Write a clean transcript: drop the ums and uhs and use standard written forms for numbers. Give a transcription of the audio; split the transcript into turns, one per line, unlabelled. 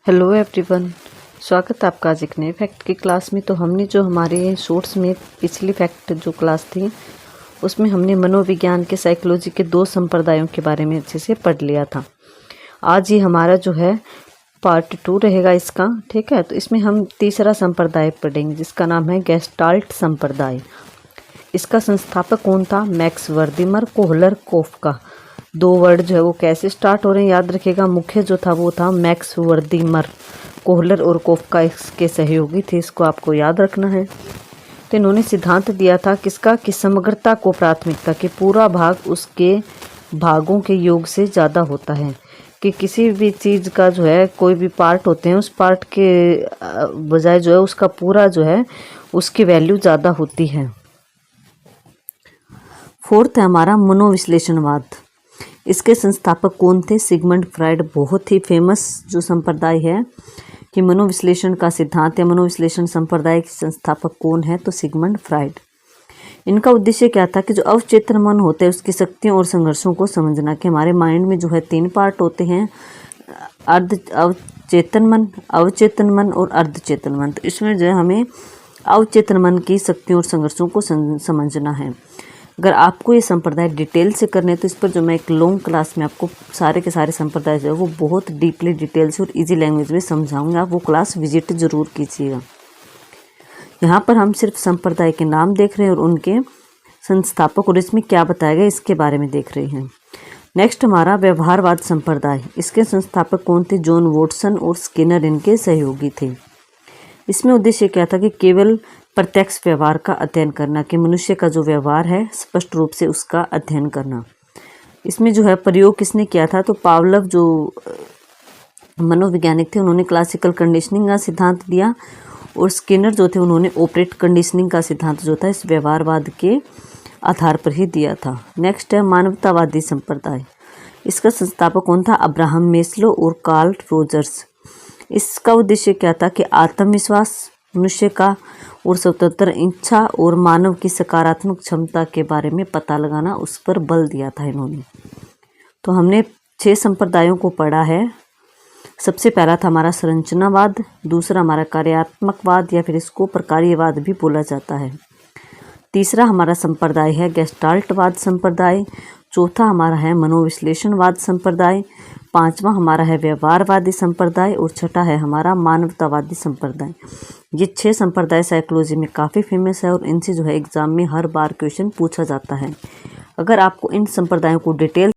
Hello everyone, स्वागत है आपका आज एक नए फैक्ट की क्लास में। तो हमने जो हमारे शॉर्ट्स में पिछली फैक्ट जो क्लास थी उसमें हमने मनोविज्ञान के साइकोलॉजी के दो संप्रदायों के बारे में अच्छे से पढ़ लिया था। आज ये हमारा जो है पार्ट 2 रहेगा इसका, ठीक है। तो इसमें हम तीसरा संप्रदाय पढ़ेंगे जिसका नाम है गेस्टाल्ट संप्रदाय। इसका संस्थापक कौन था? Max Wertheimer, Kohler, Koffka. दो वर्ड जो है वो कैसे स्टार्ट हो रहे हैं याद रखिएगा। मुख्य जो था वो था मैक्स वर्दिमर, कोहलर और कोफका इसके सहयोगी थे, इसको आपको याद रखना है। तो इन्होंने सिद्धांत दिया था किसका? कि समग्रता को प्राथमिकता, कि पूरा भाग उसके भागों के योग से ज़्यादा होता है, कि किसी भी चीज़ का जो है कोई भी पार्ट होते हैं उस पार्ट के बजाय जो है उसका पूरा जो है उसकी वैल्यू ज़्यादा होती है। फोर्थ है हमारा मनोविश्लेषणवाद। इसके संस्थापक कौन थे? Sigmund Freud. बहुत ही फेमस जो संप्रदाय है कि मनोविश्लेषण का सिद्धांत या मनोविश्लेषण संप्रदाय के संस्थापक कौन है? तो सिगमंड फ्राइड। इनका उद्देश्य क्या था? कि जो अवचेतन मन होते हैं उसकी शक्तियों और संघर्षों को समझना। कि हमारे माइंड में जो है 3 पार्ट होते हैं, अवचेतन मन और अर्धचेतन मन। तो इसमें जो है हमें अवचेतन मन की शक्तियों और संघर्षों को समझना है। अगर आपको ये संप्रदाय डिटेल से करने तो इस पर जो मैं एक लॉन्ग क्लास में आपको सारे के सारे संप्रदाय जो है वो बहुत डीपली डिटेल से और इजी लैंग्वेज में समझाऊंगा। आप वो क्लास विजिट जरूर कीजिएगा। यहाँ पर हम सिर्फ संप्रदाय के नाम देख रहे हैं और उनके संस्थापक और इसमें क्या बताया गया इसके बारे में देख रहे हैं। नेक्स्ट हमारा व्यवहारवाद संप्रदाय। इसके संस्थापक कौन थे? जॉन वॉटसन और स्किनर इनके सहयोगी थे। इसमें उद्देश्य क्या था? कि केवल प्रत्यक्ष व्यवहार का अध्ययन करना, कि मनुष्य का जो व्यवहार है स्पष्ट रूप से उसका अध्ययन करना। इसमें जो है प्रयोग किसने किया था? तो पावलव जो मनोवैज्ञानिक थे उन्होंने क्लासिकल कंडीशनिंग का सिद्धांत दिया और स्किनर जो थे उन्होंने ऑपरेट कंडीशनिंग का सिद्धांत जो था इस व्यवहारवाद के आधार पर ही दिया था। नेक्स्ट है मानवतावादी संप्रदाय। इसका संस्थापक कौन था? अब्राहम मेस्लो और कार्ल रोजर्स। इसका उद्देश्य क्या था? कि आत्मविश्वास मनुष्य का और स्वतंत्र इच्छा और मानव की सकारात्मक क्षमता के बारे में पता लगाना, उस पर बल दिया था इन्होंने। तो हमने 6 संप्रदायों को पढ़ा है। सबसे पहला था हमारा संरचनावाद, दूसरा हमारा कार्यात्मकवाद या फिर इसको प्रकार्यवाद भी बोला जाता है। तीसरा हमारा संप्रदाय है गेस्टाल्टवाद संप्रदाय। चौथा हमारा है मनोविश्लेषणवाद संप्रदाय। 5वां हमारा है व्यवहारवादी संप्रदाय और छठा है हमारा मानवतावादी संप्रदाय। ये 6 संप्रदाय साइकोलॉजी में काफ़ी फेमस है और इनसे जो है एग्जाम में हर बार क्वेश्चन पूछा जाता है। अगर आपको इन संप्रदायों को डिटेल